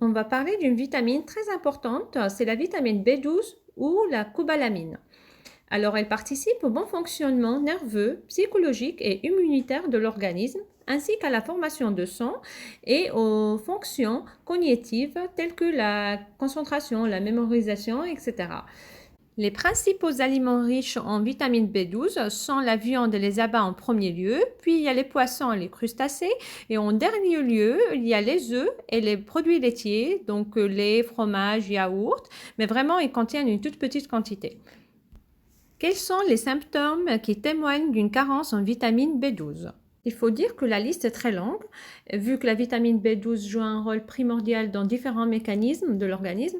On va parler d'une vitamine très importante, c'est la vitamine B12 ou la cobalamine. Alors, elle participe au bon fonctionnement nerveux, psychologique et immunitaire de l'organisme, ainsi qu'à la formation de sang et aux fonctions cognitives telles que la concentration, la mémorisation, etc. Les principaux aliments riches en vitamine B12 sont la viande et les abats en premier lieu, puis il y a les poissons et les crustacés, et en dernier lieu, il y a les œufs et les produits laitiers, donc lait, fromage, yaourt, mais vraiment ils contiennent une toute petite quantité. Quels sont les symptômes qui témoignent d'une carence en vitamine B12? Il faut dire que la liste est très longue, vu que la vitamine B12 joue un rôle primordial dans différents mécanismes de l'organisme,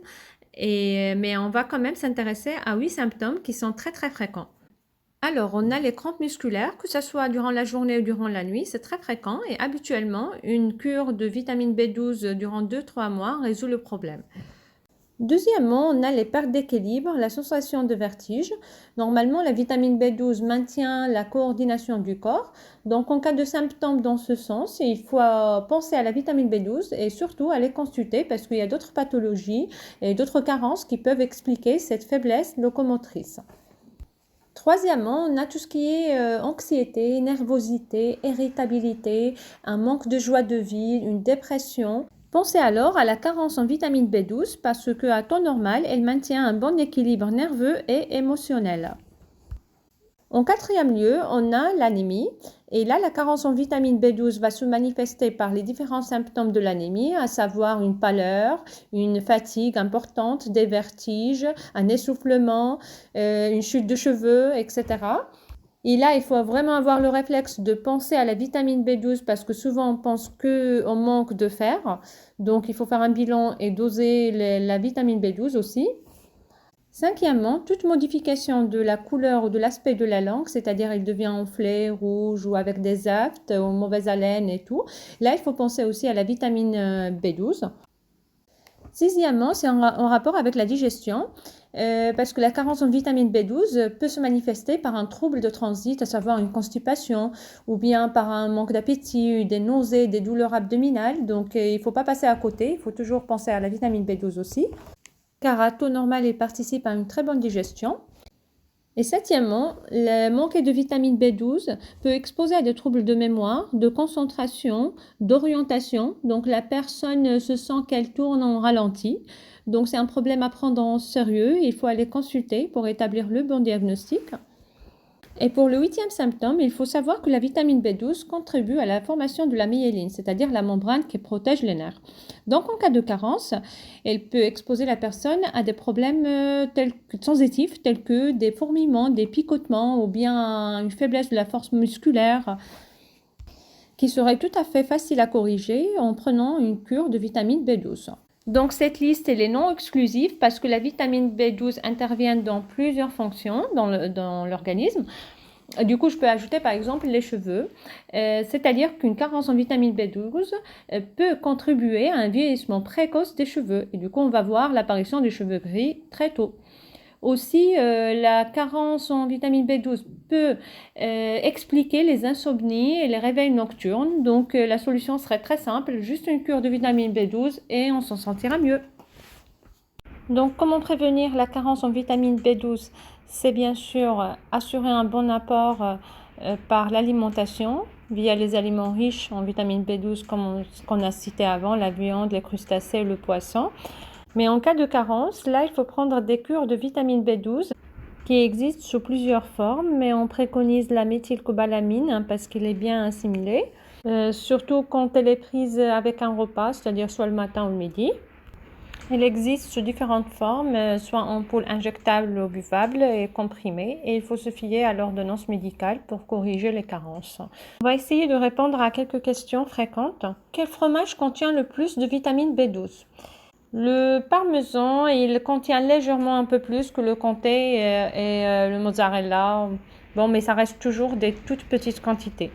mais on va quand même s'intéresser à 8 symptômes qui sont très fréquents. Alors, on a les crampes musculaires, que ce soit durant la journée ou durant la nuit, c'est très fréquent et habituellement, une cure de vitamine B12 durant 2-3 mois résout le problème. Deuxièmement, on a les pertes d'équilibre, la sensation de vertige. Normalement, la vitamine B12 maintient la coordination du corps. Donc, en cas de symptômes dans ce sens, il faut penser à la vitamine B12 et surtout aller consulter parce qu'il y a d'autres pathologies et d'autres carences qui peuvent expliquer cette faiblesse locomotrice. Troisièmement, on a tout ce qui est anxiété, nervosité, irritabilité, un manque de joie de vivre, une dépression. Pensez alors à la carence en vitamine B12 parce qu'à temps normal, elle maintient un bon équilibre nerveux et émotionnel. En quatrième lieu, on a l'anémie. Et là, la carence en vitamine B12 va se manifester par les différents symptômes de l'anémie, à savoir une pâleur, une fatigue importante, des vertiges, un essoufflement, une chute de cheveux, etc. Et là, il faut vraiment avoir le réflexe de penser à la vitamine B12 parce que souvent on pense qu'on manque de fer. Donc, il faut faire un bilan et doser la vitamine B12 aussi. Cinquièmement, toute modification de la couleur ou de l'aspect de la langue, c'est-à-dire il devient enflé, rouge ou avec des aftes ou mauvaise haleine et tout. Là, il faut penser aussi à la vitamine B12. Sixièmement, c'est en rapport avec la digestion, parce que la carence en vitamine B12 peut se manifester par un trouble de transit, à savoir une constipation, ou bien par un manque d'appétit, des nausées, des douleurs abdominales. Donc, il ne faut pas passer à côté, il faut toujours penser à la vitamine B12 aussi, car à taux normal, il participe à une très bonne digestion. Et septièmement, le manque de vitamine B12 peut exposer à des troubles de mémoire, de concentration, d'orientation. Donc la personne se sent qu'elle tourne en ralenti. Donc c'est un problème à prendre en sérieux. Il faut aller consulter pour établir le bon diagnostic. Et pour le huitième symptôme, il faut savoir que la vitamine B12 contribue à la formation de la myéline, c'est-à-dire la membrane qui protège les nerfs. Donc en cas de carence, elle peut exposer la personne à des problèmes sensitifs tels que des fourmillements, des picotements ou bien une faiblesse de la force musculaire qui serait tout à fait facile à corriger en prenant une cure de vitamine B12. Donc cette liste elle est non exclusive parce que la vitamine B12 intervient dans plusieurs fonctions dans l'organisme. Du coup, je peux ajouter par exemple les cheveux, c'est-à-dire qu'une carence en vitamine B12 peut contribuer à un vieillissement précoce des cheveux. Et du coup, on va voir l'apparition des cheveux gris très tôt. Aussi, la carence en vitamine B12 peut expliquer les insomnies et les réveils nocturnes. Donc, la solution serait très simple, juste une cure de vitamine B12 et on s'en sentira mieux. Donc, comment prévenir la carence en vitamine B12? C'est bien sûr assurer un bon apport par l'alimentation via les aliments riches en vitamine B12 comme ce qu'on a cité avant, la viande, les crustacés, le poisson. Mais en cas de carence, là, il faut prendre des cures de vitamine B12 qui existent sous plusieurs formes, mais on préconise la méthylcobalamine parce qu'il est bien assimilé, surtout quand elle est prise avec un repas, c'est-à-dire soit le matin ou le midi. Il existe sous différentes formes, soit en poudre injectable ou buvable et comprimée, et il faut se fier à l'ordonnance médicale pour corriger les carences. On va essayer de répondre à quelques questions fréquentes. Quel fromage contient le plus de vitamine B12? Le parmesan, il contient légèrement un peu plus que le comté et le mozzarella. Bon, mais ça reste toujours des toutes petites quantités.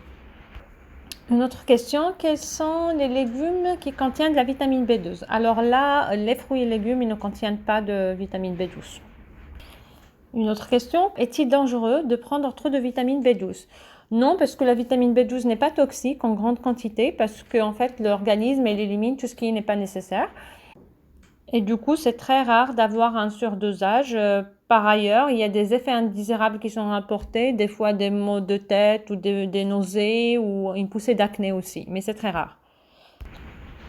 Une autre question, quels sont les légumes qui contiennent de la vitamine B12? Alors là, les fruits et légumes, ils ne contiennent pas de vitamine B12. Une autre question, est-il dangereux de prendre trop de vitamine B12? Non, parce que la vitamine B12 n'est pas toxique en grande quantité, parce qu'en fait, l'organisme, elle élimine tout ce qui n'est pas nécessaire. Et du coup, c'est très rare d'avoir un surdosage. Par ailleurs, il y a des effets indésirables qui sont rapportés, des fois des maux de tête ou des nausées ou une poussée d'acné aussi, mais c'est très rare.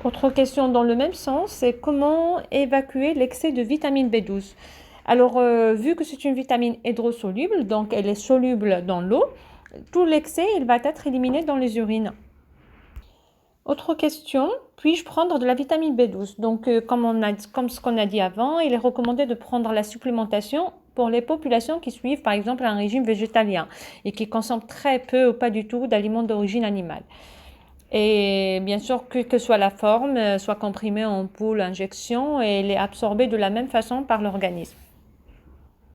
Autre question dans le même sens, c'est comment évacuer l'excès de vitamine B12. Alors, vu que c'est une vitamine hydrosoluble, donc elle est soluble dans l'eau, tout l'excès, il va être éliminé dans les urines. Autre question, puis-je prendre de la vitamine B12? Donc, comme ce qu'on a dit avant, il est recommandé de prendre la supplémentation pour les populations qui suivent par exemple un régime végétalien et qui consomment très peu ou pas du tout d'aliments d'origine animale. Et bien sûr, quelle que soit la forme, soit comprimée en poule, injection, et elle est absorbée de la même façon par l'organisme.